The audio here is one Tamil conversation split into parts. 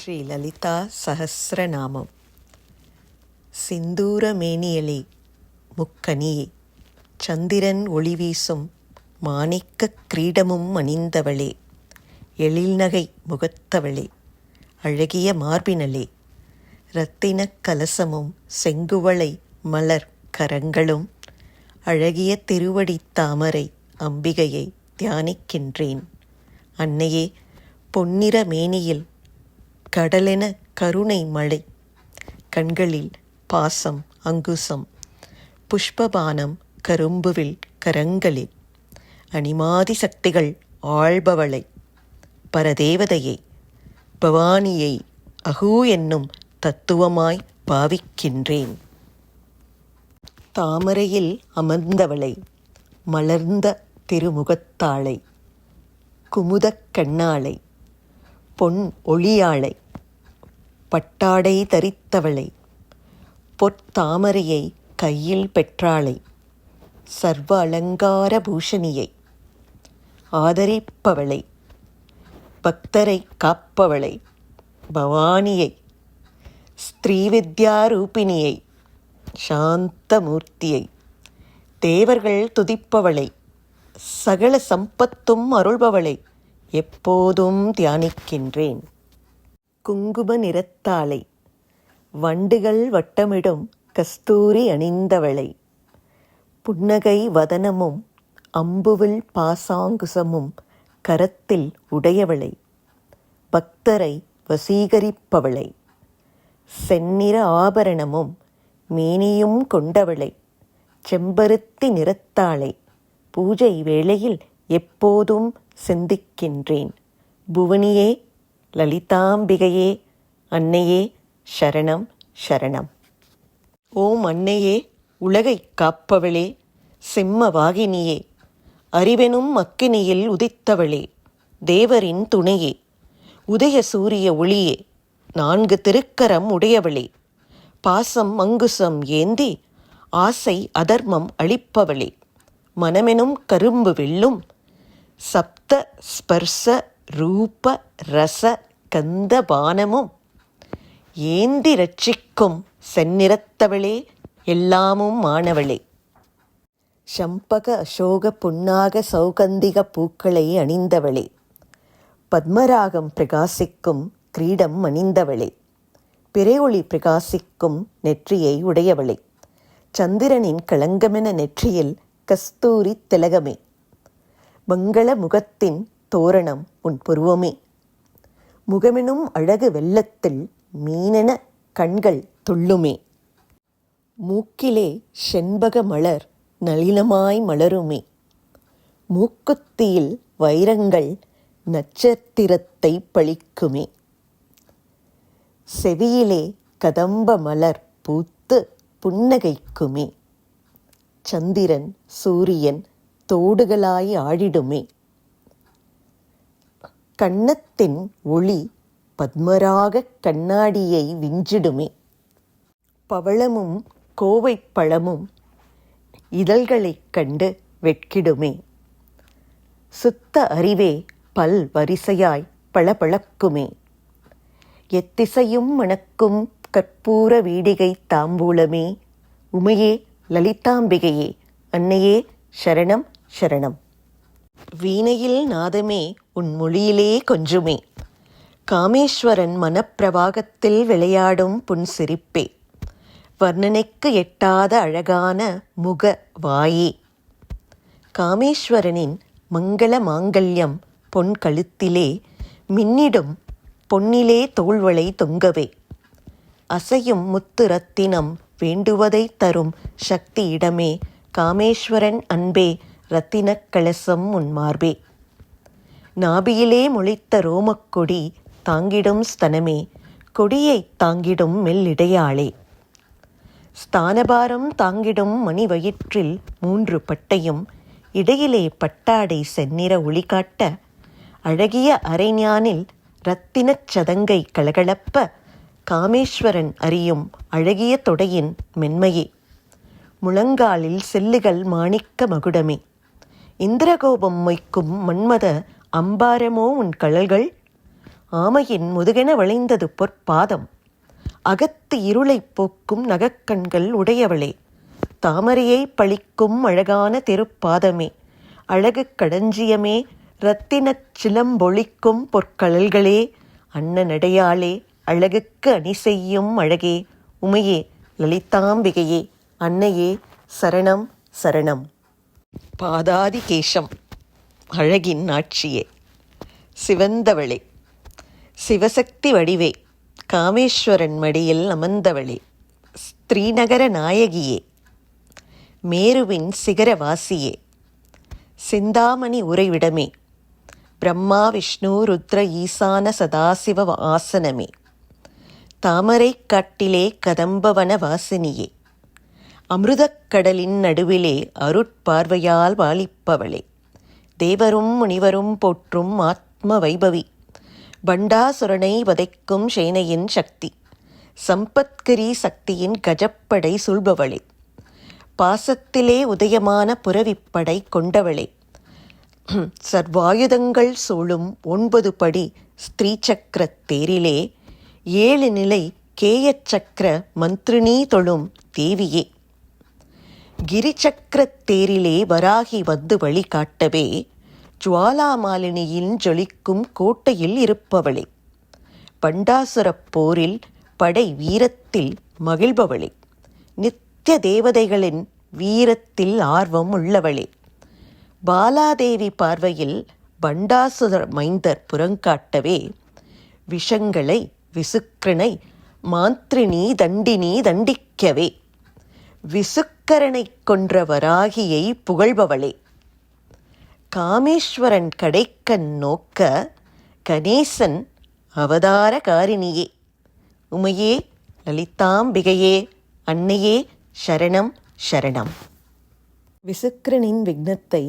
ஸ்ரீ லலிதா சஹஸ்ரநாமம். சிந்தூரமேனியளே முக்கனியே, சந்திரன் ஒளிவீசும் மாணிக்கக் கிரீடமும் அணிந்தவளே, எழில்நகை முகத்தவளே, அழகிய மார்பினளே, இரத்தினக் கலசமும் செங்குவளை மலர் கரங்களும், அழகிய திருவடித் தாமரை அம்பிகையை தியானிக்கின்றேன். அன்னையே, பொன்னிற மேனியில் கடலென கருணை மழை, கண்களில் பாசம் அங்குசம், புஷ்பபானம் கரும்புவில் கரங்களில், அனிமாதி சக்திகள் ஆள்பவளை, பரதேவதையை, பவானியை அஹூ என்னும் தத்துவமாய் பாவிக்கின்றேன். தாமரையில் அமர்ந்தவளை, மலர்ந்த திருமுகத்தாளை, குமுதக் கண்ணாளை, பொன் ஒளியாளை, பட்டாடை தரித்தவளை, பொற்தாமரையை கையில் பெற்றாளை, சர்வ அலங்கார பூஷணியை, ஆதரிப்பவளை, பக்தரை காப்பவளை, பவானியை, ஸ்ரீவித்யாரூபிணியை, சாந்தமூர்த்தியை, தேவர்கள் துதிப்பவளை, சகல சம்பத்தும் அருள்பவளை எப்போதும் தியானிக்கின்றேன். குங்கும நிறத்தாளை, வண்டுகள் வட்டமிடும் கஸ்தூரி அணிந்தவளை, புன்னகை வதனமும் அம்புவில் பாசாங்குசமும் கரத்தில் உடையவளை, பக்தரை வசீகரிப்பவளை, செந்நிற ஆபரணமும் மேனியும் கொண்டவளை, செம்பருத்தி நிறத்தாளை, பூஜை வேளையில் எப்போதும் சிந்திக்கின்றேன். புவனியே, லலிதாம்பிகையே, அன்னையே, சரணம் சரணம். ஓம் அன்னையே, உலகைக் காப்பவளே, சிம்மவாகினியே, அறிவெனும் அக்கினியில் உதித்தவளே, தேவரின் துணையே, உதய சூரிய ஒளியே, 4 திருக்கரம் உடையவளே, பாசம் அங்குசம் ஏந்தி ஆசை அதர்மம் அளிப்பவளே, மனமெனும் கரும்பு வெல்லும் சப்த ஸ்பர்ச ரூப ரச கந்த பானமும் ஏந்தி ரட்சிக்கும் செந்நிறத்தவளே, எல்லாமும் ஆனவளே, சம்பக அசோக புன்னாக சௌகந்திக பூக்களை அணிந்தவளே, பத்மராகம் பிரகாசிக்கும் கிரீடம் அணிந்தவளே, பிறையொளி பிரகாசிக்கும் நெற்றியை உடையவளே, சந்திரனின் களங்கமென நெற்றியில் கஸ்தூரி திலகமே, மங்கள முகத்தின் தோரணம் உன் புருவமே, முகமெனும் அழகு வெள்ளத்தில் மீனென கண்கள் துள்ளுமே, மூக்கிலே செண்பக மலர் நளினமாய் மலருமே, மூக்குத்தியில் வைரங்கள் நட்சத்திரத்தை பளிக்குமே, செவியிலே கதம்ப மலர் பூத்து புன்னகைக்குமே, சந்திரன் சூரியன் தோடுகளாய் ஆடிடுமே, கன்னத்தின் ஒளி பத்மராகக் கண்ணாடியை விஞ்சிடுமே, பவளமும் கோவைப் பழமும் இதழ்களைக் கண்டு வெட்கிடுமே, சுத்த அறிவே பல் வரிசையாய் பளபளக்குமே, எத்திசையும் மணக்கும் கற்பூர வீடிகை தாம்பூலமே, உமையே, லலிதாம்பிகையே, அன்னையே, சரணம் சரணம். வீணையில் நாதமே உன் மொழியிலே கொஞ்சுமே, காமேஸ்வரன் மனப்பிரவாகத்தில் விளையாடும் புன்சிரிப்பே, வர்ணனைக்கு எட்டாத அழகான முக வாயே, காமேஸ்வரனின் மங்கள மாங்கல்யம் பொன் கழுத்திலே மின்னிடும் பொன்னிலே தோள்வளை தொங்கவே, அசையும் முத்து ரத்தினம் வேண்டுவதை தரும் சக்தி இடமே, காமேஸ்வரன் அன்பே, இரத்தினக் கலசம் உன் மார்பே, நாபியிலே முளைத்த ரோமக்கொடி தாங்கிடும் ஸ்தனமே, கொடியை தாங்கிடும் மெல்லிடையாளே, ஸ்தானபாரம் தாங்கிடும் மணி வயிற்றில் 3 பட்டையும் இடையிலே பட்டாடை செந்நிற ஒளி காட்ட, அழகிய அரைஞானில் இரத்தினச் சதங்கை கலகலப்ப, காமேஸ்வரன் அறியும் அழகிய தொடையின் மென்மையே, முழங்காலில் செல்லுகள் மாணிக்க மகுடமே, இந்திரகோபம் மொய்க்கும் மன்மத அம்பாரமோ உன் கழல்கள், ஆமையின் முதுகென வளைந்தது பொற்பாதம். அகத்து இருளைப் போக்கும் நகக்கண்கள் உடையவளே, தாமரையை பழிக்கும் அழகான திருப்பாதமே, அழகு களஞ்சியமே, இரத்தினச் சிலம்பொழிக்கும் பொற்கழல்களே, அன்னநடையாளே, அழகுக்கு அணி செய்யும் அழகே, உமையே, லலிதாம்பிகையே, அன்னையே, சரணம் சரணம். பாதாதி கேசம், அழகின் ஆட்சியே, சிவந்தவளே, சிவசக்தி வடிவே, காமேஸ்வரன் மடியில் அமர்ந்தவளே, ஸ்ரீநகர நாயகியே, மேருவின் சிகரவாசியே, சிந்தாமணி உறைவிடமே, பிரம்மா விஷ்ணு ருத்ர ஈசான சதாசிவ ஆசனமே, தாமரை காட்டிலே கதம்பவன வாசினியே, அமிர்தக்கடலின் நடுவிலே அருட்பார்வையால் வாழிப்பவளே, தேவரும் முனிவரும் போற்றும் ஆத்ம வைபவி, பண்டாசுரனை வதைக்கும் சேனையின் சக்தி, சம்பத்கிரி சக்தியின் கஜப்படை சூழ்பவளே, பாசத்திலே உதயமான புரவிப்படை கொண்டவளே, சர்வாயுதங்கள் சூழும் 9 படி ஸ்திரீ சக்கர தேரிலே 7 நிலை கேயச்சக்கர மந்திரினீ தொழும் தேவியே, கிரிச்சக்கரத் தேரிலே வராகி வந்து வழி காட்டவே, ஜுவாலாமாலினியின் ஜொலிக்கும் கோட்டையில் இருப்பவளே, பண்டாசுரப் போரில் படை வீரத்தில் மகிழ்பவளே, நித்திய தேவதைகளின் வீரத்தில் ஆர்வம் உள்ளவளே, பாலாதேவி பார்வையில் பண்டாசுர மைந்தர் புறங்காட்டவே, விஷங்களை விசுக்கரனை மாந்திரினி தண்டினி தண்டிக்கவே, விசுக்கரனை கொன்ற வராகியை புகழ்பவளே, காமேஸ்வரன் கடைக்கண் நோக்க கணேசன் அவதாரகாரிணியே, உமையே, லலிதாம்பிகையே, அன்னையே, சரணம் சரணம். விசுக்கரனின் விக்னத்தை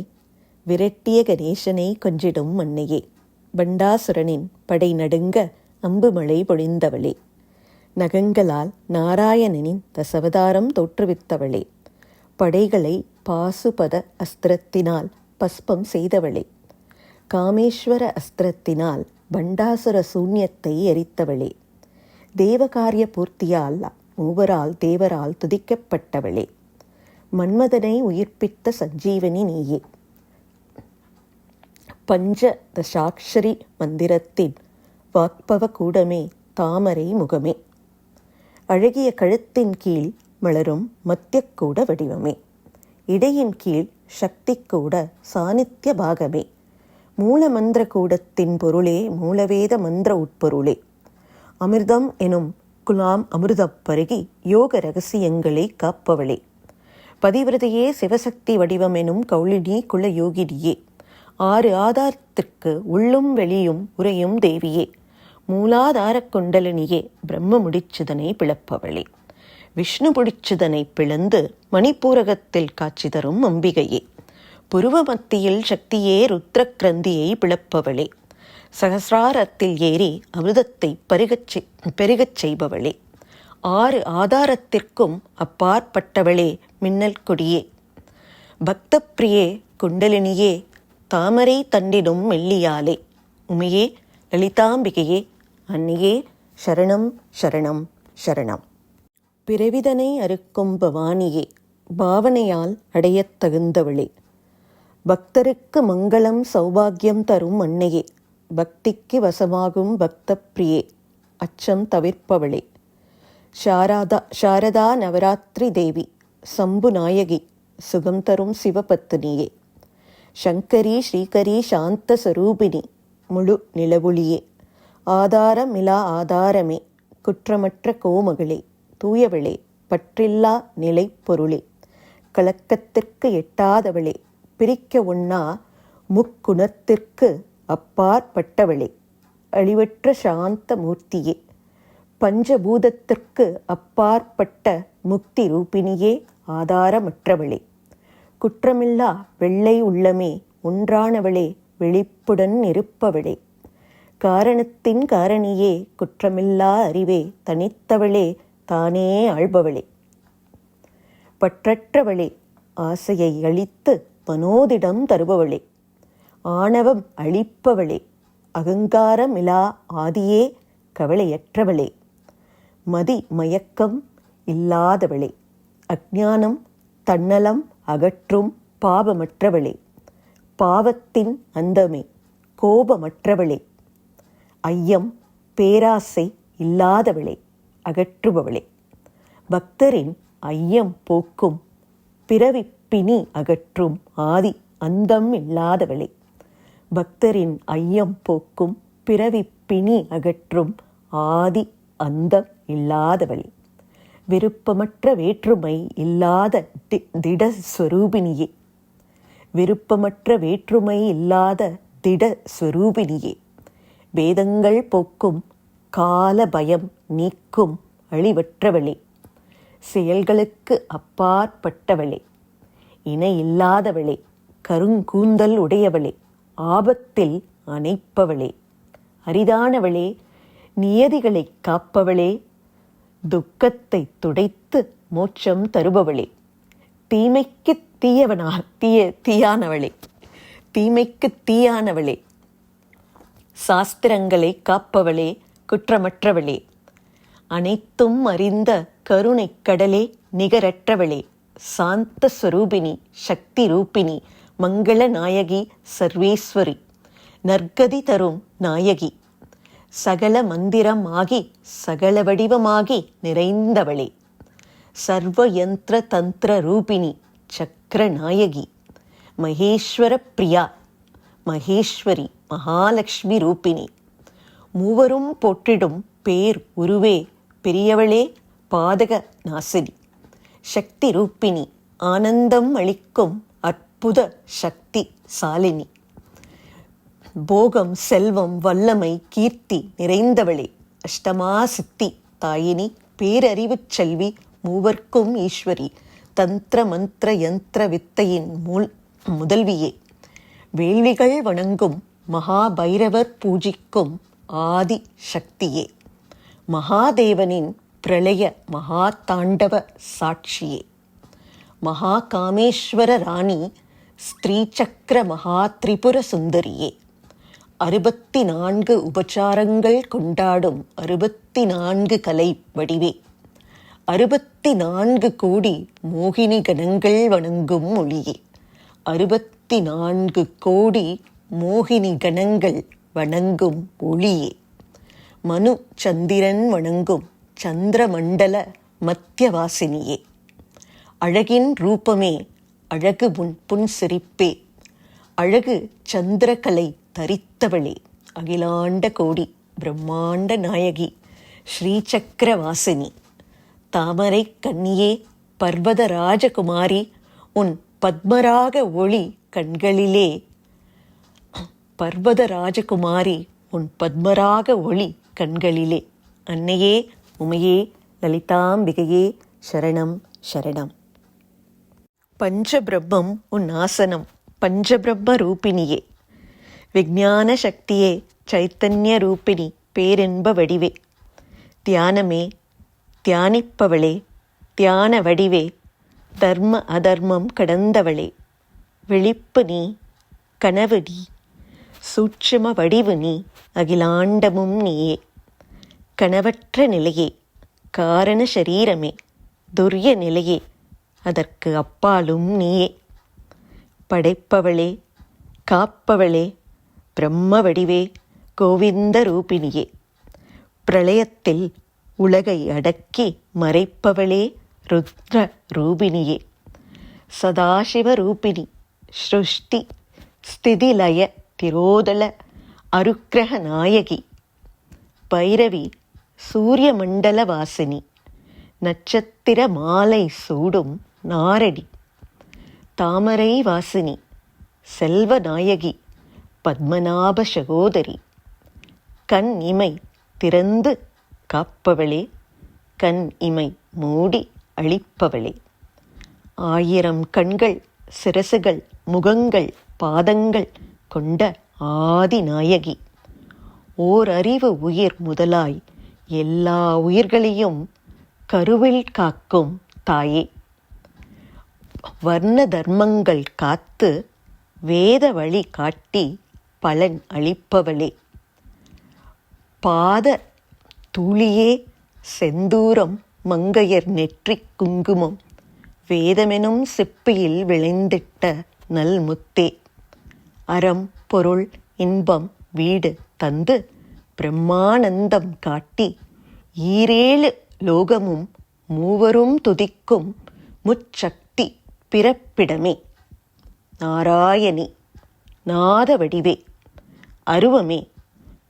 விரட்டிய கணேசனை கொஞ்சிடும் அன்னையே, பண்டாசுரனின் படை நடுங்க அம்புமழை பொழிந்தவளே, நகங்களால் நாராயணனின் தசவதாரம் தோற்றுவித்தவளே, படைகளை பாசுபத அஸ்திரத்தினால் பஸ்பம் செய்தவளே, காமேஸ்வர அஸ்திரத்தினால் பண்டாசுர சூன்யத்தை எரித்தவளே, தேவகாரிய பூர்த்தியால் மூவரால் தேவரால் துதிக்கப்பட்டவளே, மன்மதனை உயிர்ப்பித்த சஞ்சீவனி நீயே, பஞ்ச தசாட்சரி மந்திரத்தின் வாக்பவ கூடமே, தாமரை முகமே, அழகிய கழுத்தின் கீழ் மலரும் மத்தியக்கூட வடிவமே, இடையின் கீழ் சக்தி கூட சாநித்திய பாகமே, மூலமந்திர கூடத்தின் பொருளே, மூலவேத மந்திர உட்பொருளே, அமிர்தம் எனும் குலாம் அமிர்தப் பருகி யோக ரகசியங்களை காப்பவளே, பதிவிரதையே, சிவசக்தி வடிவம் எனும் கௌளினி குல யோகினியே, 6 ஆதாரத்திற்கு உள்ளும் வெளியும் உறையும் தேவியே, மூலாதார குண்டலினியே, பிரம்ம முடிச்சுதனை பிளப்பவளே, விஷ்ணு முடிச்சுதனை பிளந்து மணிப்பூரகத்தில் காட்சி தரும் அம்பிகையே, புருவ மத்தியில் சக்தியே, ருத்ர கிரந்தியை பிளப்பவளே, சகசிராரத்தில் ஏறி அமிர்தத்தை பெருகச் செய்பவளே, 6 ஆதாரத்திற்கும் அப்பாற்பட்டவளே, மின்னல் கொடியே, பக்தப்பிரியே, குண்டலினியே, தாமரை தண்டிடும் மெல்லியாலே, உமையே, லலிதாம்பிகையே, அன்னையே, சரணம் சரணம் சரணம். பிறவிதனை அறுக்கும் பவானியே, பாவனையால் அடையத் தகுந்தவளே, பக்தருக்கு மங்களம் சௌபாகியம் தரும் அன்னையே, பக்திக்கு வசமாகும் பக்தப்பிரியே, அச்சம் தவிர்ப்பவளே, சாரதா நவராத்திரி தேவி, சம்பு நாயகி, சுகம் தரும் சிவபத்தினியே, சங்கரி ஸ்ரீகரி சாந்த சரூபிணி, முழு நிலவுளியே, ஆதாரமிலா ஆதாரமே, குற்றமற்ற கோமகளே, தூயவளே, பற்றில்லா நிலை பொருளே, கலக்கத்திற்கு எட்டாதவளே, பிரிக்க ஒண்ணா முக்குணத்திற்கு அப்பாற்பட்டவளே, அழிவற்ற சாந்த மூர்த்தியே, பஞ்சபூதத்திற்கு அப்பாற்பட்ட முக்தி ரூபிணியே, ஆதாரமற்றவளே, குற்றமில்லா வெள்ளை உள்ளமே, ஒன்றானவளே, விழிப்புடன் இருப்பவளே, காரணத்தின் காரணியே, குற்றமில்லா அறிவே, தனித்தவளே, தானே ஆள்பவளே, பற்றற்றவளே, ஆசையை அழித்து மனோதிடம் தருபவளே, ஆணவம் அழிப்பவளே, அகங்காரமிலா ஆதியே கவலையற்றவளே, மதி மயக்கம் இல்லாதவளே, அஞ்ஞானம் தன்னலம் அகற்றும் பாவமற்றவளே, பாவத்தின் அந்தமே கோபமற்றவளே, ஐயம் பேராசை இல்லாதவளே, அகற்றுபவளே, பக்தரின் ஐயம் போக்கும் பிறவிப்பிணி அகற்றும் ஆதி அந்தம் இல்லாதவளே, பக்தரின் ஐயம் போக்கும் பிறவிப்பிணி அகற்றும் ஆதி அந்தம் இல்லாதவளே, விருப்பமற்ற வேற்றுமை இல்லாத திடஸ்வரூபிணியே, விருப்பமற்ற வேற்றுமை இல்லாத திடஸ்வரூபிணியே, வேதங்கள் போக்கும் கால பயம் நீக்கும் அழிவற்றவளே, செயல்களுக்கு அப்பாற்பட்டவளே, இணையில்லாதவளே, கருங்கூந்தல் உடையவளே, ஆபத்தில் அணைப்பவளே, அரிதானவளே, நியதிகளை காப்பவளே, துக்கத்தை துடைத்து மோட்சம் தருபவளே, தீமைக்கு தீயானவளே, தீமைக்கு தீயானவளே, சாஸ்திரங்களை காப்பவளே, குற்றமற்றவளே, அனைத்தும் அறிந்த கருணைக் கடலே, நிகரற்றவளே, சாந்த ஸ்வரூபிணி, சக்தி ரூபிணி, மங்கள நாயகி, சர்வேஸ்வரி, நற்கதி தரும் நாயகி, சகல மந்திரம் ஆகி சகல வடிவமாகி நிறைந்தவளே, சர்வ யந்திர தந்திர ரூபிணி, சக்கர நாயகி, மகேஸ்வர பிரியா, மகேஸ்வரி, மகாலட்சுமி ரூபிணி, மூவரும் போற்றிடும் பேர் உருவே பெரியவளே, பாதக நாசினி, சக்தி ரூபிணி, ஆனந்தம் அளிக்கும் அற்புத சக்தி சாலினி, போகம் செல்வம் வல்லமை கீர்த்தி நிறைந்தவளே, அஷ்டமா சித்தி தாயினி, பேரறிவு செல்வி, மூவர்க்கும் ஈஸ்வரி, தந்திர மந்திர யந்திர வித்தையின் முதல்வியே, வேள்விகள் வணங்கும் மகாபைரவர் பூஜிக்கும் ஆதி சக்தியே, மகாதேவனின் பிரளய மகா தாண்டவ சாட்சியே, மகா காமேஸ்வர ராணி, ஸ்ரீ சக்கர மகா திரிபுர சுந்தரியே, 64 உபச்சாரங்கள் கொண்டாடும் 64 கலை வடிவே, 64 கோடி மோகினி கணங்கள் வணங்கும் மொழியே, 64 கோடி மோகினி கணங்கள் வணங்கும் ஒளியே, மனு சந்திரன் வணங்கும் சந்திரமண்டல மத்தியவாசினியே, அழகின் ரூபமே, அழகு புன்சிரிப்பே, அழகு சந்திரகலை தரித்தவளே, அகிலாண்ட கோடி பிரம்மாண்ட நாயகி, ஸ்ரீசக்கரவாசினி, தாமரை கன்னியே, பர்வத ராஜகுமாரி, உன் பத்மராக ஒளி கண்களிலே, பர்வத ராஜகுமாரி, உன் பத்மராக ஒளி கண்களிலே, அன்னையே உமையே லலிதாம்பிகையே சரணம் சரணம். பஞ்சபிரம்மம் உன் ஆசனம், பஞ்சபிரம்ம ரூபிணியே, விஞ்ஞான சக்தியே, சைத்தன்ய ரூபிணி, பேரின்ப வடிவே, தியானமே தியானிப்பவளே, தியான வடிவே, தர்ம அதர்மம் கடந்தவளே, விழிப்பு நீ, கனவு நீ, சூட்சும வடிவு நீ, அகிலாண்டமும் நீயே, கனவற்ற நிலையே, காரண சரீரமே, துரிய நிலையே, அதற்கு அப்பாலும் நீயே, படைப்பவளே, காப்பவளே, பிரம்ம வடிவே, கோவிந்த ரூபிணியே, பிரளயத்தில் உலகை அடக்கி மறைப்பவளே, ருத்ர ரூபிணியே, சதாசிவ ரூபிணி, ஸ்ருஷ்டி ஸ்திதிலய திரோதல அருக்கிரக நாயகி, பைரவி, சூரிய மண்டல வாசினி, நட்சத்திர மாலை சூடும் நாரடி, தாமரை வாசினி, செல்வநாயகி, பத்மநாப சகோதரி, கண் இமை திறந்து காப்பவளே, கண் இமை மூடி அளிப்பவளே, 1000 கண்கள், சிரசுகள், முகங்கள், பாதங்கள் கொண்ட ஆதிநாயகி, ஓர் அறிவு உயிர் முதலாய் எல்லா உயிர்களையும் கருவில் காக்கும் தாயே, வர்ண தர்மங்கள் காத்து வேத வழி காட்டி பலன் அளிப்பவளே, பாத தூளியே செந்தூரம் மங்கையர் நெற்றிக் குங்குமம் வேதமெனும் செப்பியில் விளைந்திட்ட நல்முத்தே அறம் பொருள் இன்பம் வீடு தந்து பிரம்மானந்தம் காட்டி ஈரேழு லோகமும் மூவரும் துதிக்கும் முச்சக்தி பிறப்பிடமே நாராயணி நாத வடிவே அருவமே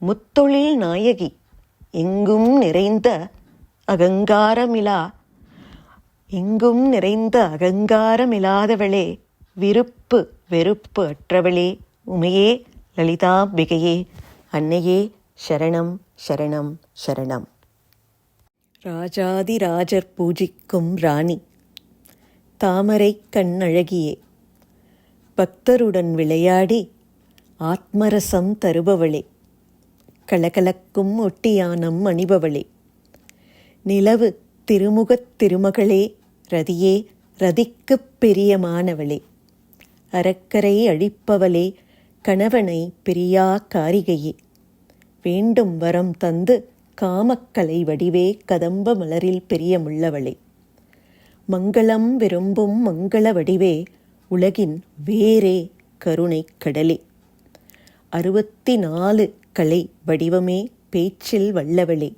முத்தொழில் நாயகி எங்கும் நிறைந்த அகங்காரமில்லாதவளே விருப்பு வெறுப்பு அற்றவளே உமையே லலிதாம்பிகையே அன்னையே சரணம் சரணம் சரணம். ராஜாதிராஜர் பூஜிக்கும் ராணி தாமரை கண்ணழகியே பக்தருடன் விளையாடி ஆத்மரசம் தருபவளே கலகலக்கும் ஒட்டியானம் அணிபவளே நிலவு திருமுகத் திருமகளே ரதியே ரதிக்குப் பிரியமானவளே அறக்கரை அழிப்பவளே கணவனை பிரியா காரிகையே வேண்டும் வரம் தந்து காமக்கலை வடிவே கதம்ப மலரில் பிரியமுள்ளவளே மங்களம் விரும்பும் மங்கள வடிவே உலகின் வேரே கருணை கடலே 64 கலை வடிவமே பேச்சில் வல்லவளே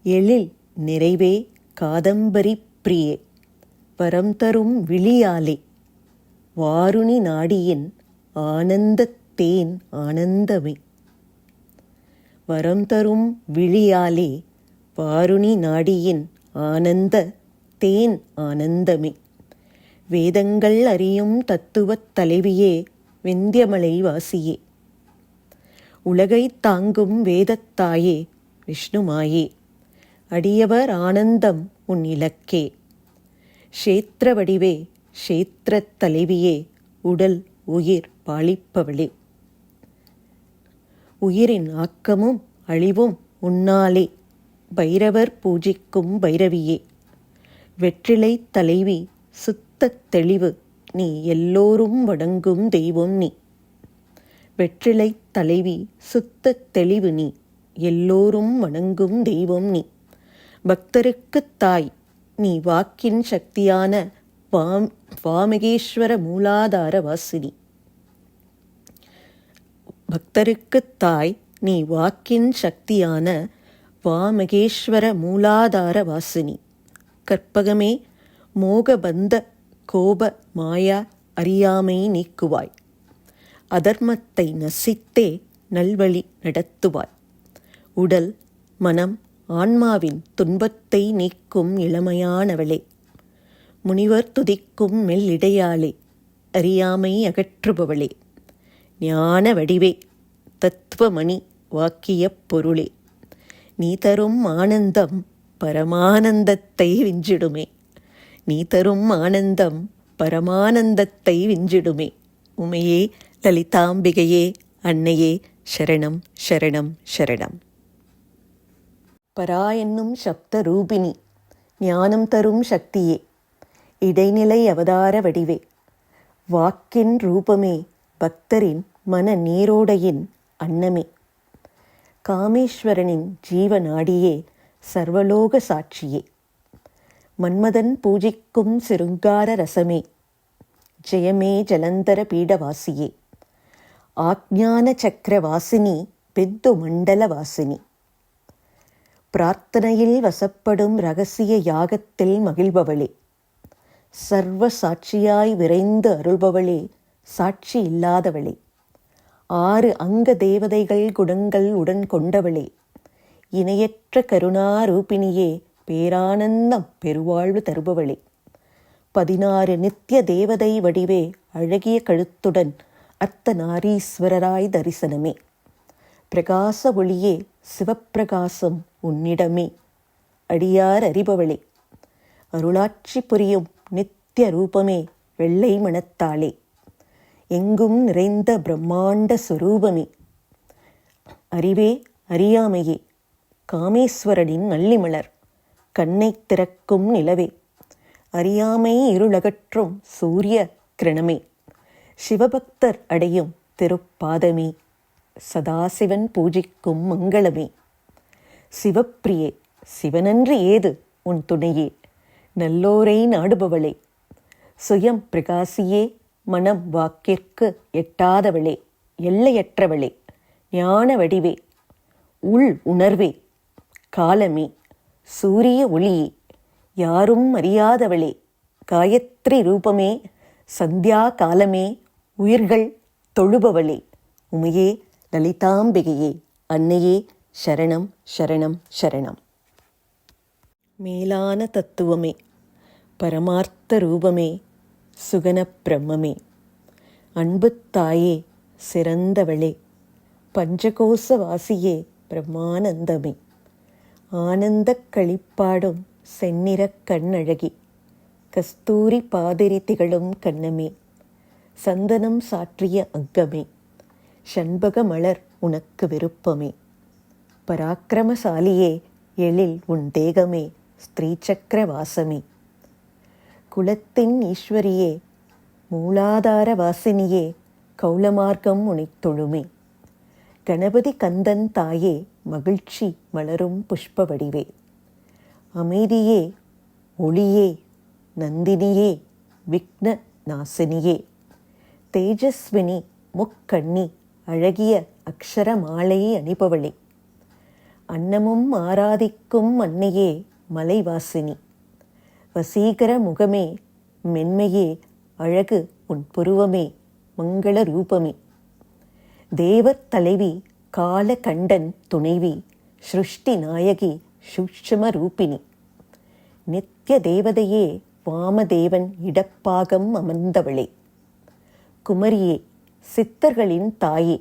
எழில் நிறைவே காதம்பரி பிரியே வரம் தரும் விழியாலே வாருணி நாடியின் ஆனந்தத்தேன் ஆனந்தமே வரம் தரும் விழியாலே வாருணி நாடியின் ஆனந்த தேன் ஆனந்தமே வேதங்கள் அறியும் தத்துவத் தலைவியே விந்தியமலை வாசியே உலகைத் தாங்கும் வேதத்தாயே விஷ்ணுமாயே அடியவர் ஆனந்தம் உன் இலக்கே க்ஷேத்திர வடிவே க்ஷேத்திரத் தலைவியே உடல் உயிர் பாலிப்பவளே உயிரின் ஆக்கமும் அழிவும் உன்னாலே பைரவர் பூஜிக்கும் பைரவியே வெற்றிலை தலைவி சுத்தத் தெளிவு நீ எல்லோரும் வணங்கும் தெய்வம் நீ வெற்றிலை தலைவி சுத்தத் தெளிவு நீ எல்லோரும் வணங்கும் தெய்வம் நீ பக்தருக்குத் தாய் நீ வாக்கின் சக்தியான வாமகேஸ்வர மூலாதார வாசினி பக்தருக்குத் தாய் நீ வாக்கின் சக்தியான வாமகேஸ்வர மூலாதார வாசினி கற்பகமே மோகபந்த கோப மாயா அறியாமை நீக்குவாய் அதர்மத்தை நசித்தே நல்வழி நடத்துவாய் உடல் மனம் ஆன்மாவின் துன்பத்தை நீக்கும் இளமையானவளே முனிவர் துதிக்கும் மெல்லிடையாளே அறியாமை அகற்றுபவளே ஞான வடிவே தத்துவமணி வாக்கியப் பொருளே நீ தரும் ஆனந்தம் பரமானந்தத்தை விஞ்சிடுமே நீ தரும் ஆனந்தம் பரமானந்தத்தை விஞ்சிடுமே உமையே லலிதாம்பிகையே அன்னையே சரணம் சரணம் சரணம். பரா என்னும் சப்த ரூபிணி ஞானம் தரும் சக்தியே இடைநிலை அவதார வடிவே வாக்கின் ரூபமே பக்தரின் மன நீரோடையின் அன்னமே காமேஸ்வரனின் ஜீவநாடியே சர்வலோக சாட்சியே மன்மதன் பூஜிக்கும் சிருங்கார ரசமே ஜெயமே ஜலந்தர பீடவாசியே ஆக்ஞான சக்கரவாசினி பிந்து மண்டல வாசினி பிரார்த்தனையில் வசப்படும் இரகசிய யாகத்தில் மகிழ்பவளே சர்வ சாட்சியாய் விரைந்து அருள்பவளே சாட்சி இல்லாதவளே 6 அங்க தேவதைகள் குணங்கள் உடன் கொண்டவளே இணையற்ற கருணா ரூபிணியே பேரானந்தம் பெருவாழ்வு தருபவளே 16 நித்திய தேவதை வடிவே அழகிய கழுத்துடன் அர்த்தநாரீஸ்வரராய் தரிசனமே பிரகாச ஒளியே சிவப்பிரகாசம் உன்னிடமே அடியார் அறிபவளே அருளாட்சி புரியும் நித்திய ரூபமே வெள்ளை மனத்தாளே எங்கும் நிறைந்த பிரம்மாண்ட சுரூபமே அறிவே அறியாமையே காமேஸ்வரனின் நல்லிமலர் கண்ணை திறக்கும் நிலவே அறியாமை இருளகற்றும் சூரிய கிரணமே சிவபக்தர் அடையும் திருப்பாதமே சதாசிவன் பூஜிக்கும் மங்களமே சிவப்பிரியே, சிவனன்று ஏது உன் துணையே, நல்லோரை நாடுபவளே, சுயம் பிரகாசியே, மனம் வாக்கிற்கு எட்டாதவளே, எல்லையற்றவளே, ஞான வடிவே, உள் உணர்வே, காலமே, சூரிய ஒளியே, யாரும் அறியாதவளே, காயத்ரி ரூபமே, சந்தியா காலமே, உயிர்கள் தொழுபவளே, உமையே லலிதாம்பிகையே, அன்னையே சரணம் சரணம் சரணம். மேலான தத்துவமே, பரமார்த்த ரூபமே, சுகன பிரம்மே, அன்பு தாயே, சிறந்தவளே, பஞ்சகோச வாசியே, பிரம்மானந்தமே, ஆனந்த களிப்பாடும் செந்நிற கண்ணழகி, கஸ்தூரி பாதிரி திகழும் கண்ணமே, சந்தனம் சாற்றிய அங்கமே, ஷண்பக மலர் உனக்கு விருப்பமே, பராக்கிரமசாலியே, எழில் உன் தேகமே, ஸ்திரீசக்கர வாசமே, குலத்தின் ஈஸ்வரியே, மூலாதார வாசினியே, கௌளமார்க்கம் உனைத்தொழுமே, கணபதி கந்தன் தாயே, மகிழ்ச்சி மலரும் புஷ்ப வடிவே, அமைதியே, ஒளியே, நந்தினியே, விக்ன நாசினியே, தேஜஸ்வினி, முக்கண்ணி, அழகிய அக்ஷர மாலை அணிபவளே, அன்னமும் ஆராதிக்கும் அன்னையே, மலைவாசினி, வசீகர முகமே, மென்மையே, அழகு உன் புருவமே, மங்கள ரூபமே, தேவர் தலைவி, காலகண்டன் துணைவி, சிருஷ்டி நாயகி, சூக்ஷ்ம ரூபிணி, நித்ய தேவதையே, வாமதேவன் இடப்பாகம் அமர்ந்தவளே, குமரியே, சித்தர்களின் தாயே,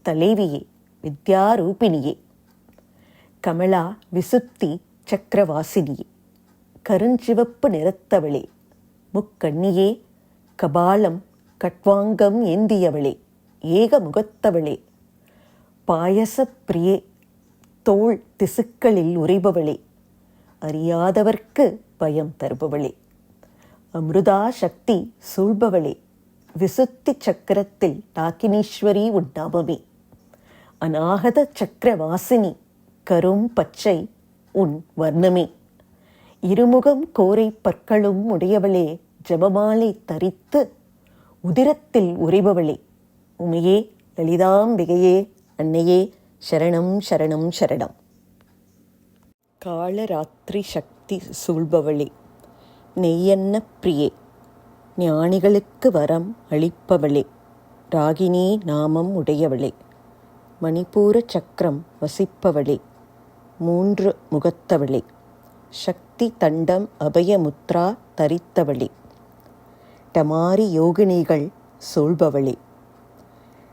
தலைவியே, வித்யாரூபிணியே, கமலா விசுத்தி சக்கரவாசினியே, கருஞ்சிவப்பு நிறத்தவளே, முக்கண்ணியே, கபாலம் கட்வாங்கம் ஏந்தியவளே, ஏகமுகத்தவளே, பாயசப்பிரியே, தோள் திசுக்களில் உறைபவளே, அறியாதவர்க்கு பயம் தருபவளே, அமிர்தா சக்தி சூழ்பவளே, விசுத்தி சக்கரத்தில் டாக்கினீஸ்வரி உன் நாமமே, அநாகத சக்கரவாசினி, கரும் பச்சை உன் வர்ணமே, இருமுகம் கோரை பற்களும் உடையவளே, ஜபமாலை தரித்து உதிரத்தில் உறைபவளே, உமையே லலிதாம்பிகையே, அன்னையே சரணம் சரணம் சரணம். காளராத்திரி சக்தி சூழ்பவளே, நெய்யன்ன பிரியே, ஞானிகளுக்கு வரம் அளிப்பவளே, ராகினி நாமம் உடையவளே, மணிப்பூர சக்கரம் வசிப்பவளே, 3 முகத்தவளே, சக்தி தண்டம் அபயமுத்ரா தரித்தவளே, டமாரி யோகினிகள் சூழ்பவளே,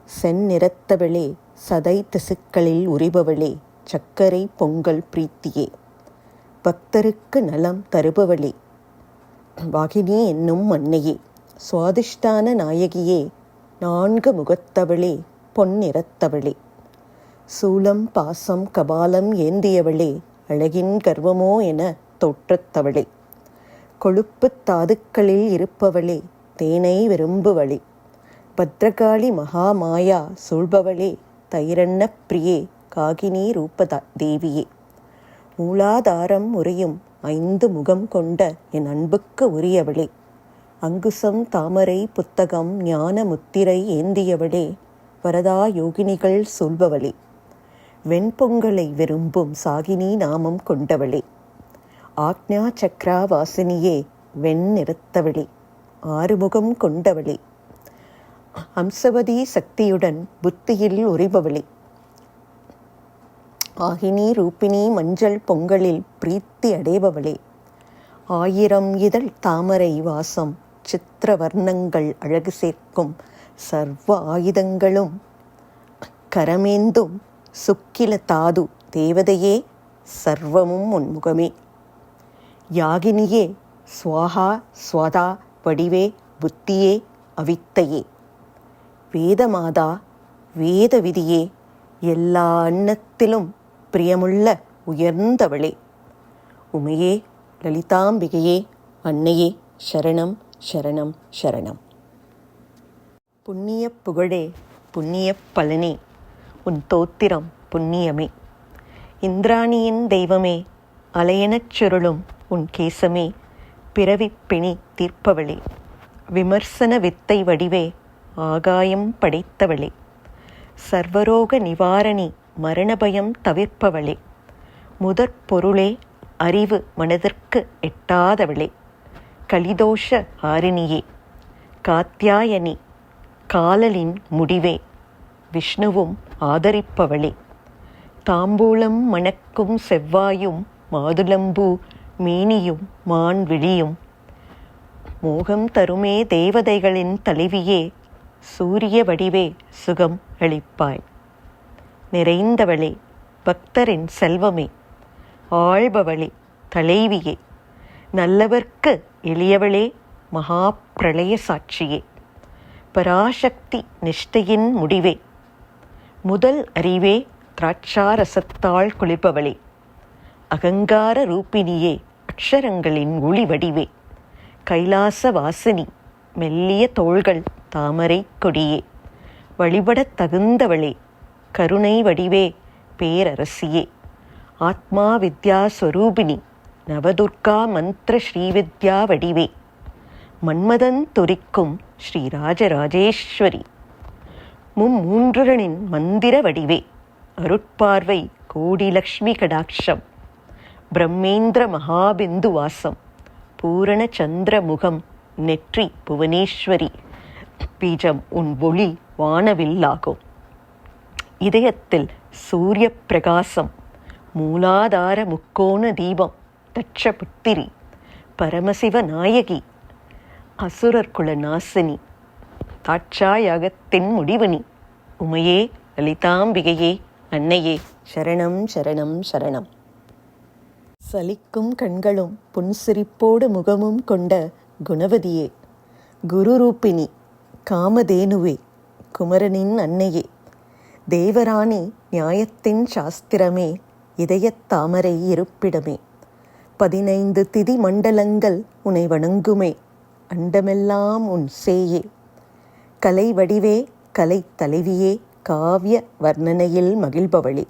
செந்நிறத்தவளே, சதை திசுக்களில் உரிபவளே, சக்கரை பொங்கல் பிரீத்தியே, பக்தருக்கு நலம் தருபவளே, வாகினி என்னும் அன்னையே, சுவாதிஷ்டான நாயகியே, 4 முகத்தவளே, பொன்னிறத்தவளே, சூலம் பாசம் கபாலம் ஏந்தியவளே, அழகின் கர்வமோ என தோற்றத்தவளே, கொழுப்புத் தாதுக்களில் இருப்பவளே, தேனை விரும்புவளே, பத்ரகாளி மகாமாயா சூழ்பவளே, தைரண்ண பிரியே, காகினி ரூப தேவியே, மூலாதாரம் உறையும் 5 முகம் கொண்ட என் அன்புக்கு உரியவளே, அங்குசம் தாமரை புத்தகம் ஞான முத்திரை ஏந்தியவளே, வரதா யோகினிகள் சூழ்பவளே, வெண்பொங்கலை விரும்பும் சாகினி நாமம் கொண்டவளே, ஆக்ஞா சக்ரா வாசினியே, வெண்ணிறத்தவளே, 6 முகம் கொண்டவளே, ஹம்சவதி சக்தியுடன் புத்தியில் உறைபவளே, ஆகினி ரூபிணி மஞ்சள் பொங்கலில் பிரீத்தி அடைபவளே, 1000 இதழ் தாமரை வாசம் சித்திர வர்ணங்கள் அழகு சேர்க்கும் சர்வ ஆயுதங்களும் கரமேந்தும் சுக்கில தாது தேவதையே, சர்வமும் உன்முகமே, யாகினியே, ஸ்வாஹா ஸ்வதா வடிவே, புத்தியே, அவித்தையே, வேதமாதா, வேத விதியே, எல்லா அன்னத்திலும் பிரியமுள்ள உயர்ந்தவளே, உமையே லலிதாம்பிகையே, அன்னையே சரணம் சரணம் சரணம். புண்ணிய புகழே, புண்ணிய பலனே, உன் தோத்திரம் புண்ணியமே, இந்திராணியின் தெய்வமே, அலையெனச் சுருளும் உன் கேசமே, பிறவிப் பிணி தீர்ப்பவளே, விமர்சன வித்தை வடிவே, ஆகாயம் படைத்தவளே, சர்வரோக நிவாரணி, மரணபயம் தவிர்ப்பவளே, முதற்பொருளே, அறிவு மனதிற்கு எட்டாதவளே, கலிதோஷ ஹாரிணியே, காத்யாயனி, காலலின் முடிவே, விஷ்ணுவும் ஆதரிப்பவளே, தாம்பூலம் மணக்கும் செவ்வாயும், மாதுளம்பூ மேனியும் மான் விழியும், மோகம் தருமே தேவதைகளின் தலைவியே, சூரிய வடிவே சுகம் அளிப்பாய். நிறைந்தவளே, பக்தரின் செல்வமே, ஆள்பவளே, தலைவியே, நல்லவர்க்கு எளியவளே, மகா பிரளய சாட்சியே, பராசக்தி நிஷ்டையின் முடிவே, முதல் அறிவே, திராட்சாரசத்தால் குளிப்பவளே, அகங்கார ரூபிணியே, அக்ஷரங்களின் ஒளி வடிவே, கைலாச வாசினி, மெல்லிய தோள்கள் தாமரை கொடியே, வழிபடத் தகுந்தவளே, கருணை வடிவே, பேரரசியே, ஆத்மா வித்யா ஸ்வரூபிணி, நவதுர்கா மந்திர ஸ்ரீவித்யா வடிவே, மன்மதன் துரிக்கும் ஸ்ரீராஜராஜேஸ்வரி, மும்மூன்றுகளின் மந்திர வடிவே, அருட்பார்வை கோடிலக்ஷ்மி கடாட்சம், பிரம்மேந்திர மகாபிந்து வாசம், பூரண சந்திர முகம், நெற்றி புவனேஸ்வரி, பீஜம் உன் ஒளி வானவில்லாகும், இதயத்தில் சூரிய பிரகாசம், மூலாதார முக்கோண தீபம், தட்சபுத்திரி, பரமசிவ நாயகி, அசுரர் குல நாசினி, தாட்சாயகத்தின் முடிவனி, உமையே, லலிதாம்பிகையே, அன்னையே, சரணம் சரணம் சரணம். சலிக்கும் கண்களும் புன்சிரிப்போடு முகமும் கொண்ட குணவதியே, குருரூபிணி, காமதேனுவே, குமரனின் அன்னையே, தேவராணி, நியாயத்தின் சாஸ்திரமே, இதயத் தாமரை இருப்பிடமே, 15 திதி மண்டலங்கள் உனை வணங்குமே, அண்டமெல்லாம் உன் சேயே, கலை வடிவே, கலை தலைவியே, காவிய வர்ணனையில் மகிழ்பவளே,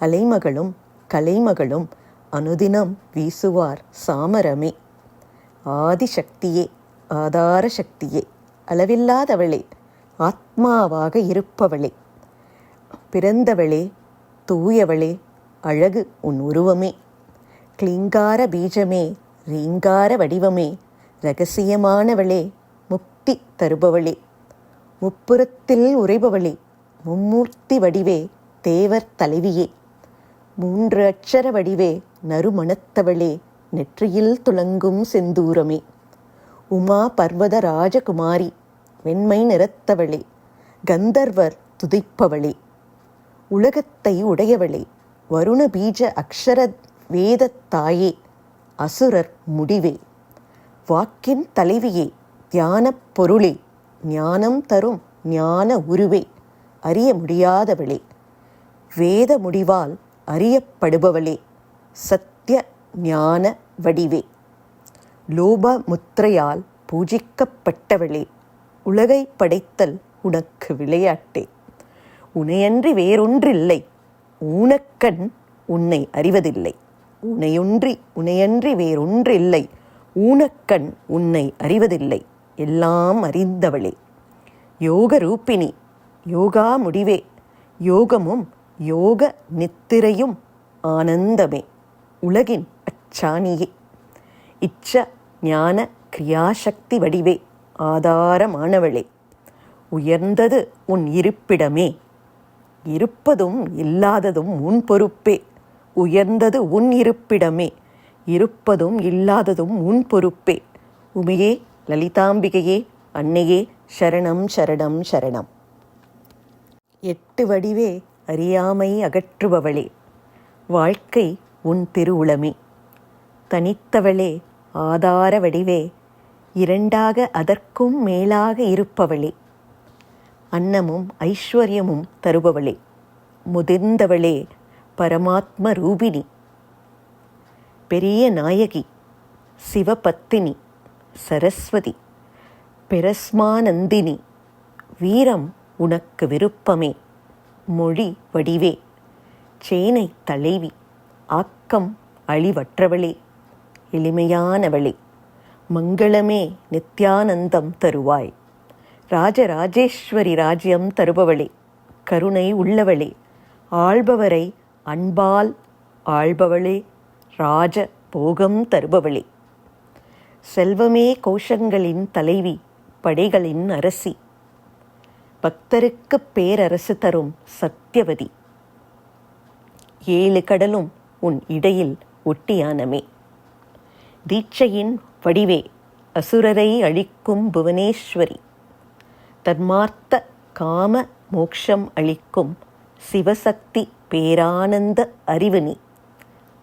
அலைமகளும் கலைமகளும் அனுதினம் வீசுவார் சாமரமே, ஆதிசக்தியே, ஆதார சக்தியே, அளவில்லாதவளே, ஆத்மாவாக இருப்பவளே, பிறந்தவளே, தூயவளே, அழகு உன் உருவமே, கிளிங்கார பீஜமே, ரீங்கார வடிவமே, இரகசியமானவளே, முக்தி தருபவளே, முப்புறத்தில் உறைபவளே, மும்மூர்த்தி வடிவே, தேவர் தலைவியே, 3 அட்சர வடிவே, நறுமணத்தவளே, நெற்றியில் துலங்கும் செந்தூரமே, உமா பர்வத ராஜகுமாரி, வெண்மை நிறத்தவளே, கந்தர்வர் துதிப்பவளே, உலகத்தை உடையவளே, வருண பீஜ அக்ஷர வேதத்தாயே, அசுரர் முடிவே, வாக்கின் தலைவியே, தியானப் பொருளே, ஞானம் தரும் ஞான உருவே, அறிய முடியாதவளே, வேத முடிவால் அறியப்படுபவளே, சத்திய ஞான வடிவே, லோப முத்திரையால் பூஜிக்கப்பட்டவளே, உலகை படைத்தல் உனக்கு விளையாட்டே, உனையன்றி வேறொன்றில்லை, ஊனக்கண் உன்னை அறிவதில்லை, உனையன்றி வேறொன்றில்லை, ஊனக்கண் உன்னை அறிவதில்லை, எல்லாம் அறிந்தவளே, யோக ரூபிணி, யோகா முடிவே, யோகமும் யோக நித்திரையும் ஆனந்தமே, உலகின் அச்சாணியே, இச்ச ஞான கிரியாசக்தி வடிவே, ஆதாரமானவளே, உயர்ந்தது உன் இருப்பிடமே, இருப்பதும் இல்லாததும் உன் பொறுப்பே, உயர்ந்தது உன் இருப்பிடமே, இருப்பதும் இல்லாததும் உன் பொறுப்பே, உமையே, லலிதாம்பிகையே, அன்னையே, சரணம் சரணம் சரணம். 8 வடிவே, அறியாமை அகற்றுபவளே, வாழ்க்கை உன் திருவுளமே, தனித்தவளே, ஆதார வடிவே, 2ஆக அதற்கும் மேலாக இருப்பவளே, அன்னமும் ஐஸ்வர்யமும் தருபவளே, முதிர்ந்தவளே, பரமாத்ம ரூபிணி, பெரிய நாயகி, சிவபத்தினி, சரஸ்வதி, பிரஸ்மானந்தினி, வீரம் உனக்கு விருப்பமே, மொழி வடிவே, சேனை தலைவி, ஆக்கம் அழிவற்றவளே, எளிமையானவளே, மங்களமே நித்யானந்தம் தருவாய், ராஜராஜேஸ்வரி ராஜ்யம் தருபவளே, கருணை உள்ளவளே, ஆள்பவரை அன்பால் ஆள்பவளே, ராஜ போகம் தருபவளே, செல்வமே கோஷங்களின் தலைவி, படைகளின் அரசி, பக்தருக்கு பேரரசு தரும் சத்தியவதி, 7 கடலும் உன் இடையில் ஒட்டியானமே, தீட்சையின் வடிவே, அசுரரை அழிக்கும் புவனேஸ்வரி, தர்மார்த்த காம மோக்ஷம் அளிக்கும் சிவசக்தி பேரானந்த அறிவினி,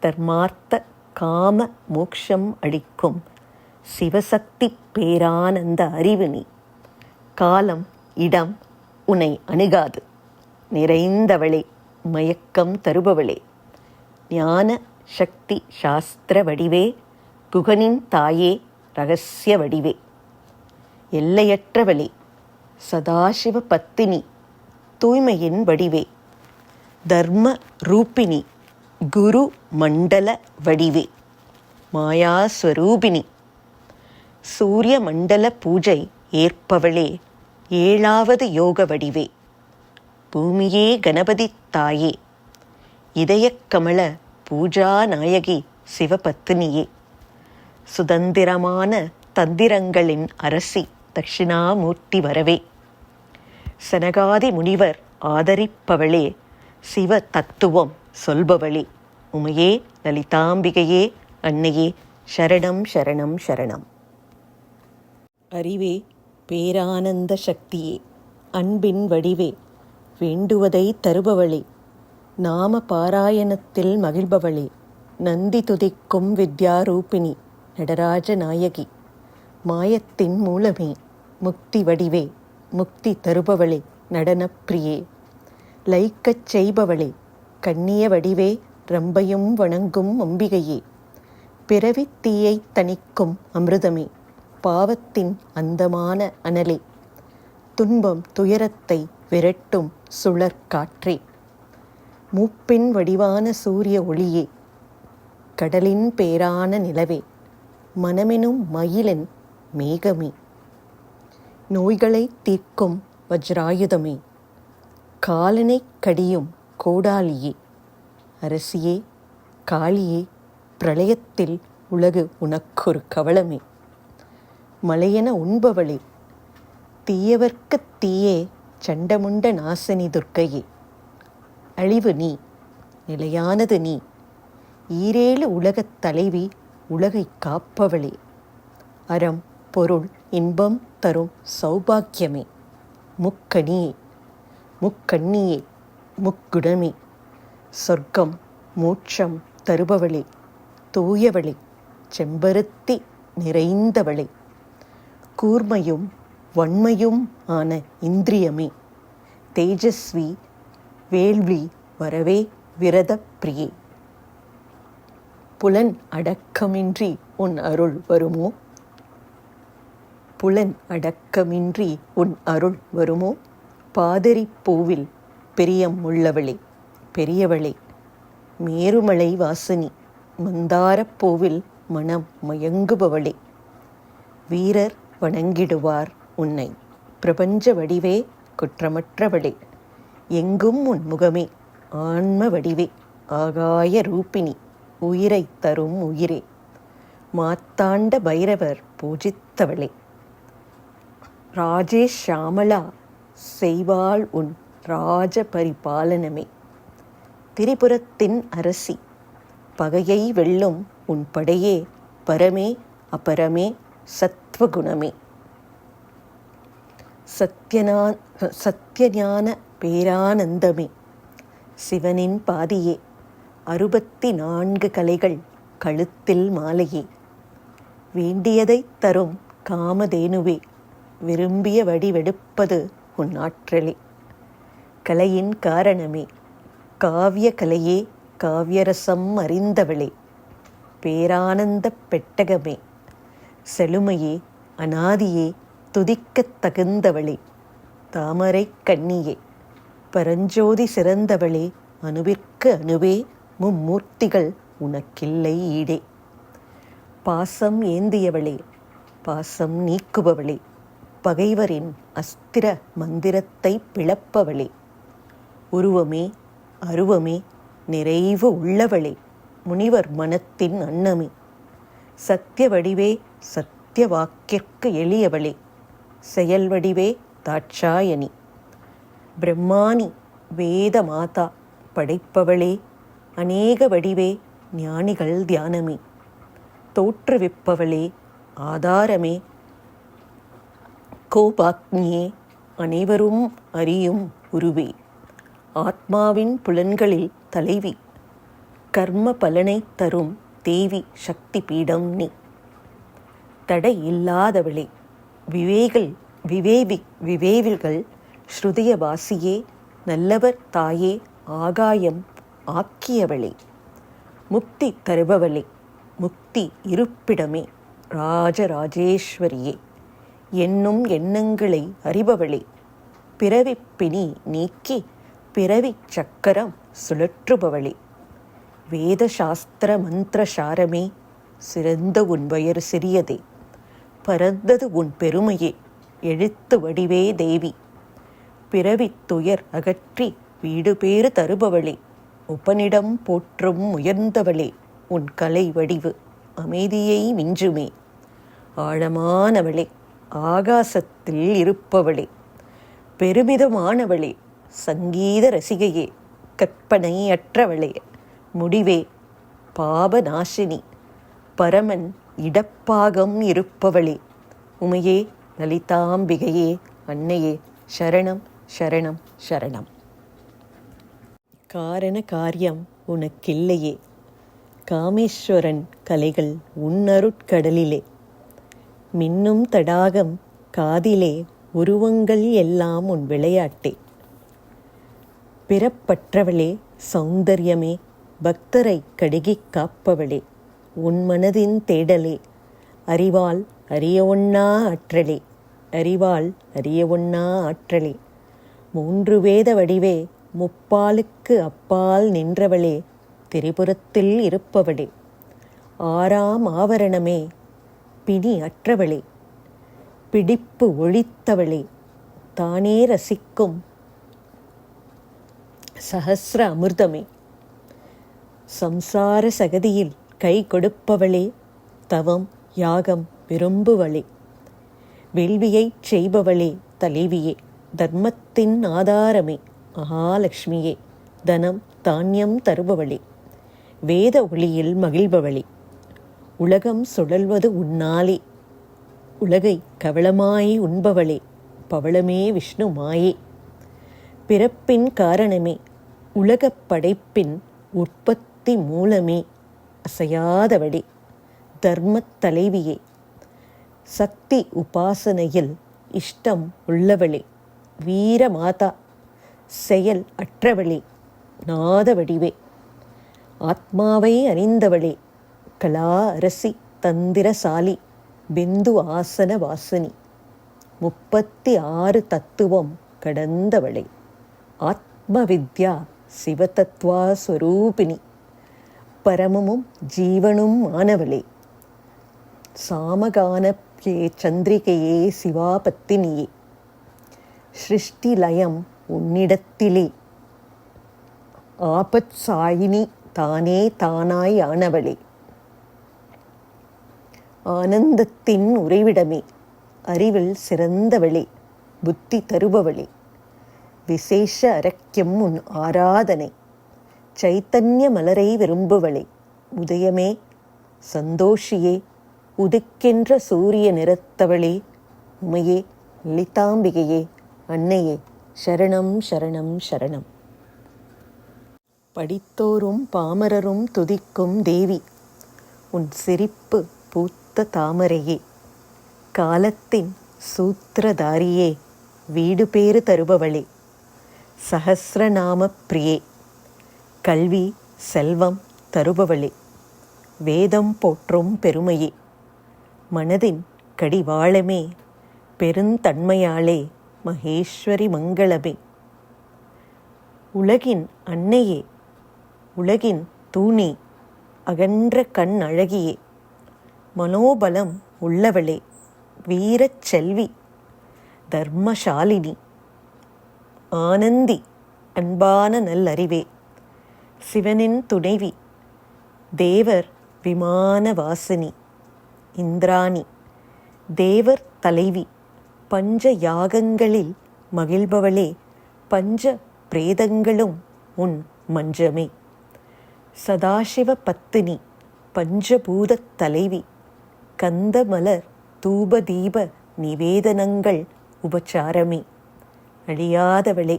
தர்மார்த்த காம மோக்ஷம் அளிக்கும் சிவசக்தி பேரானந்த அறிவினி, காலம் இடம் உன்னை அணுகாது, நிறைந்தவளே, மயக்கம் தருபவளே, ஞான சக்தி சாஸ்திர வடிவே, குகனின் தாயே, இரகசிய வடிவே, எல்லையற்றவளே, சதாசிவ பத்தினி, தூய்மையின் வடிவே, தர்ம ரூபிணி, குரு மண்டல வடிவே, மாயாஸ்வரூபிணி, சூரிய மண்டல பூஜை ஏற்பவளே, 7வது யோக வடிவே, பூமியே கணபதி தாயே, இதயக்கமல பூஜா நாயகி சிவபத்தினியே, சுதந்திரமான தந்திரங்களின் அரசி தட்சிணாமூர்த்தி வரவே, சனகாதி முனிவர் ஆதரிப்பவளே, சிவ தத்துவம் சொல்பவளே, உமையே லலிதாம்பிகையே, அன்னையே, சரணம் சரணம் சரணம். அறிவே, பேரானந்த சக்தியே, அன்பின் வடிவே, வேண்டுவதை தருபவளே, நாம பாராயணத்தில் மகிழ்பவளே, நந்தி துதிக்கும் வித்யாரூபிணி, நடராஜ நாயகி, மாயத்தின் மூலமே, முக்தி வடிவே, முக்தி தருபவளே, நடனப்பிரியே, லைக்கச் செய்பவளே, கண்ணிய வடிவே, ரம்பையும் வணங்கும் அம்பிகையே, பிறவித் தீயை தணிக்கும் அமிர்தமே, பாவத்தின் அந்தமான அனலே, துன்பம் துயரத்தை விரட்டும் சுழற்காற்றே, மூப்பின் வடிவான சூரிய ஒளியே, கடலின் பேரான நிலவே, மனமெனும் மயிலின் மேகமே, நோய்களை தீர்க்கும் வஜ்ராயுதமே, காலனை கடியும் கோடாலியே, அரசியே, காளியே, பிரளயத்தில் உலகு உனக்கொரு கவளமே, மலையென உண்பவளே, தீயவர்க்குத் தீயே, சண்டமுண்ட நாசினி துர்க்கையே, அழிவு நீ, நிலையானது நீ, 7 உலகத் தலைவி, உலகை காப்பவளே, அறம் பொருள் இன்பம் தரும் சௌபாக்கியமே, முக்கணியே, முக்கண்ணியே, முக்குணமே, சொர்க்கம் மோட்சம் தருபவளே, தூயவளே, செம்பருத்தி நிறைந்தவளே, கூர்மையும் வன்மையும் ஆன இந்திரியமே, தேஜஸ்வி வேள்வி வரவே, விரத பிரியே, புலன் அடக்கமின்றி உன் அருள் வருமோ, புலன் அடக்கமின்றி உன் அருள் வருமோ, பாதிரி பூவில் பிரியம் உள்ளவளே, பெரியவளே, மேருமலை வாசினி, மந்தாரப் பூவில் மனம் மயங்குபவளே, வீரர் வணங்கிடுவார் உன்னை, பிரபஞ்ச வடிவே, குற்றமற்றவளே, எங்கும் உன் முகமே, ஆன்ம வடிவே, ஆகாய ரூபிணி, உயிரை தரும் உயிரே, மாத்தாண்ட பைரவர் பூஜித்தவளே, ராஜேஷ் ஷாமளா செய்வாள் உன் ராஜ பரிபாலனமே, திரிபுரத்தின் அரசி, பகையை வெல்லும் உன் படையே, பரமே அபரமே, சத்வகுணமே, சத்யஞான பேரானந்தமே, சிவனின் பாதியே, 64 கலைகள் கழுத்தில் மாலையே, வேண்டியதைத் தரும் காமதேனுவே, விரும்பிய வடிவெடுப்பது உன் ஆற்றலே, கலையின் காரணமே, காவிய கலையே, காவியரசம் அறிந்தவளே, பேரானந்தப் பெட்டகமே, செழுமையே, அநாதியே, துதிக்கத் தகுந்தவளே, தாமரை கண்ணியே, பரஞ்சோதி சிறந்தவளே, அணுவிற்கு அணுவே மும்மூர்த்திகள் உனக்கில்லை ஈடே. பாசம் ஏந்தியவளே, பாசம் நீக்குபவளே, பகைவரின் அஸ்திர மந்திரத்தை பிளப்பவளே, உருவமே அருவமே நிறைவு உள்ளவளே, முனிவர் மனத்தின் அன்னமே, சத்திய வடிவே சத்திய வாக்கிற்கு எளியவளே, செயல் வடிவே தாட்சாயணி, பிரம்மாணி வேத மாதா படைப்பவளே, அநேக வடிவே ஞானிகள் தியானமே, தோற்றுவிப்பவளே ஆதாரமே, கோபாக்னியே அனைவரும் அறியும் உருவே, ஆத்மாவின் புலன்களில் தலைவி, கர்ம பலனை தரும் தேவி சக்தி பீடம் நீ. தடை இல்லாதவளே, விவேவிகள் ஸ்ருதியவாசியே, நல்லவர் தாயே, ஆகாயம் ஆக்கியவளே, முக்தி தருபவளே, முக்தி இருப்பிடமே, ராஜராஜேஸ்வரியே, என்னும் எண்ணங்களை அறிபவளே, பிறவிப்பிணி நீக்கி பிறவி சக்கரம் சுழற்றுபவளே, வேத சாஸ்திர மந்திர சாரமே, சிறந்த உன் வயறு சிறியதே, பரந்தது உன் பெருமையே, எழுத்து வடிவே தேவி, பிறவித் துயர் அகற்றி வீடு பேறு தருபவளே, உபனிடம் போற்றும் உயர்ந்தவளே, உன் கலை வடிவு அமைதியை மிஞ்சுமே, ஆழமானவளே, ஆகாசத்தில் இருப்பவளே, பெருமிதமானவளே, சங்கீத ரசிகையே, கற்பனை அற்றவளே, முடிவே பாபநாசினி, பரமன் இடப்பாகம் இருப்பவளே, உமையே லலிதாம்பிகையே, அன்னையே சரணம் சரணம் சரணம். காரண காரியம் உனக்கில்லையே, காமேஸ்வரன் கலைகள் உன்னருட்கடலிலே, மின்னும் தடாகம் காதிலே, உருவங்கள் எல்லாம் உன் விளையாட்டே, பிறப்பற்றவளே சௌந்தர்யமே, பக்தரை கடுகிக் காப்பவளே, உன் மனதின் தேடலே, அறிவால் அறிய ஒண்ணா ஆற்றலே, அறிவால் அறிய ஒண்ணா ஆற்றலே, மூன்று வேத வடிவே, முப்பாலுக்கு அப்பால் நின்றவளே, திரிபுரத்தில் இருப்பவளே, ஆறாம் ஆவரணமே, பிணி அற்றவளே, பிடிப்பு ஒழித்தவளே, தானே ரசிக்கும் சஹஸ்ர அமிர்தமே, சம்சார சகதியில் கை கொடுப்பவளே, தவம் யாகம் விரும்புவளே, வேள்வியைச் செய்பவளே, தலைவியே, தர்மத்தின் ஆதாரமே, மகாலட்சுமியே, தனம் தானியம் தருபவளே, வேத ஒளியில் மகிழ்பவளே, உலகம் சுழல்வது உன்னாலே, உலகை கவளமாய் உண்பவளே, பவளமே விஷ்ணு மாயே, பிறப்பின் காரணமே, உலகப் படைப்பின் உற்பத்தி மூலமே, அசையாதவளே, தர்மத் தலைவியே, சக்தி உபாசனையில் இஷ்டம் உள்ளவளே, வீரமாதா, செயல் அற்றவளே, நாத வடிவே, ஆத்மாவை அறிந்தவளே, கலா அரசி, தந்திரசாலி, பிந்து ஆசன வாசினி, 36 தத்துவம் கடந்தவளே, ஆத்ம வித்யா சிவதத்வா ஸ்வரூபிணி, பரமமும் ஜீவனும் ஆனவளே, சாமகானப்யே சந்திரிகையே, சிவாபத்தினியே, சிருஷ்டி லயம் உன்னிடத்திலே, ஆபத் சாயினி, தானே தானாய் ஆனவளே, ஆனந்தத்தின் உறைவிடமே, அறிவில் சிறந்தவளே, புத்தி தருபவளே, விசேஷ அரக்கியம் உன் ஆராதனை, சைத்தன்ய மலரை விரும்புவளே, உதயமே சந்தோஷியே, உதிக்கின்ற சூரிய நிறத்தவளே, உமையே லலிதாம்பிகையே, அன்னையே சரணம் சரணம் சரணம். படித்தோரும் பாமரரும் துதிக்கும் தேவி, உன் சிரிப்பு பூத்த தாமரையே, காலத்தின் சூத்திரதாரியே, வீடு பேறு தருபவளே, சஹஸ்ரநாம பிரியே, கல்வி செல்வம் தருபவளே, வேதம் போற்றும் பெருமையே, மனதின் கடிவாளமே, பெருந்தன்மையாளே, மகேஸ்வரி மங்களமே, உலகின் அன்னையே, உலகின் தூணி, அகன்ற கண் அழகியே, மனோபலம் உள்ளவளே, வீரச் செல்வி, தர்மசாலினி, ஆனந்தி, அன்பான நல்லறிவே, சிவனின் துணைவி, தேவர் விமான வாசினி, இந்திராணி, தேவர் தலைவி, பஞ்ச யாகங்களில் மகிழ்பவளே, பஞ்ச பிரேதங்களும் உன் மஞ்சமே, சதாசிவ பத்தினி, பஞ்சபூதத் தலைவி, கந்தமலர் தூபதீப நிவேதனங்கள் உபச்சாரமே, அழியாதவளே,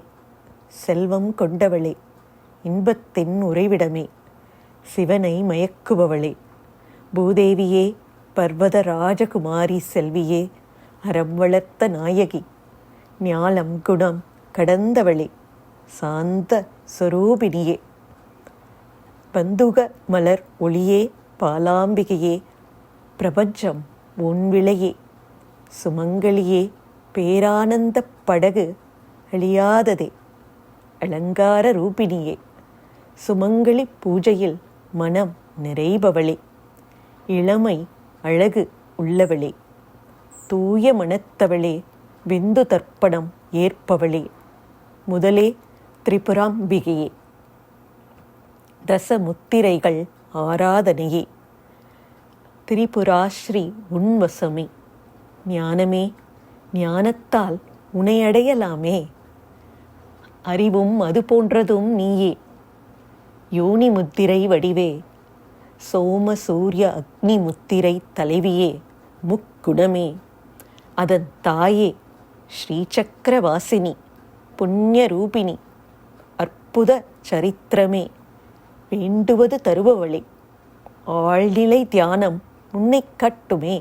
செல்வம் கொண்டவளே, இன்பத்தின் உறைவிடமே, சிவனை மயக்குபவளே, பூதேவியே, பர்வத ராஜகுமாரி செல்வியே, அறம் வளர்த்த நாயகி, ஞாலம் குணம் கடந்தவளே, சாந்த சொரூபினியே, பந்துக மலர் ஒளியே, பாலாம்பிகையே, பிரபஞ்சம் உன்விளையே, சுமங்கலியே, பேரானந்த படகு அழியாததே, அலங்கார ரூபினியே, சுமங்கலி பூஜையில் மனம் நிறைபவளே, இளமை அழகு உள்ளவளே, தூய மனத்தவளே, விந்து தர்ப்பணம் ஏற்பவளே, முதலே திரிபுராம்பிகையே, தசமுத்திரைகள் ஆராதனையே, திரிபுராஸ்ரீ உன்வசமே, ஞானமே, ஞானத்தால் உனையடையலாமே, அறிவும் அது போன்றதும் நீயே, யோனி முத்திரை வடிவே, சோம சூரிய அக்னி முத்திரை தலைவியே, முக்குணமே, அதன் தாயே, ஸ்ரீசக்கரவாசினி, புண்ணிய ரூபிணி, அற்புத சரித்திரமே, வேண்டுவது தருபவளே, ஆழ்நிலை தியானம் உன்னை காட்டுமே,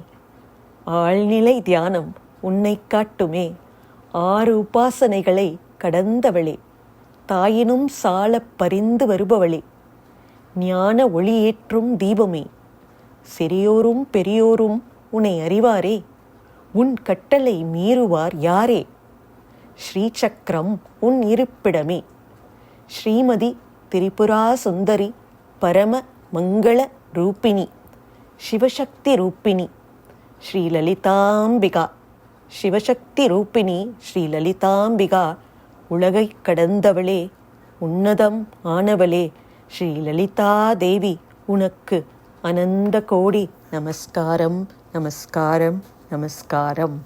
ஆழ்நிலை தியானம் உன்னை காட்டுமே, 6 உபாசனைகளை கடந்தவளே, தாயினும் சால பரிந்து வருபவளே, ஞான ஒளியேற்றும் தீபமே, சிறியோரும் பெரியோரும் உன்னை அறிவாரே, உன் கட்டளை மீறுவார் யாரே, ஸ்ரீசக்கரம் உன் இருப்பிடமே, ஸ்ரீமதி திரிபுரா சுந்தரி, பரம மங்கள ரூபிணி, சிவசக்தி ரூபிணி, ஸ்ரீலலிதாம்பிகா, சிவசக்தி ரூபிணி, ஸ்ரீலலிதாம்பிகா, உலகை கடந்தவளே, உன்னதம் ஆனவளே, ஸ்ரீலலிதா தேவி, உனக்கு அனந்த கோடி நமஸ்காரம், நமஸ்காரம், நமஸ்காரம்.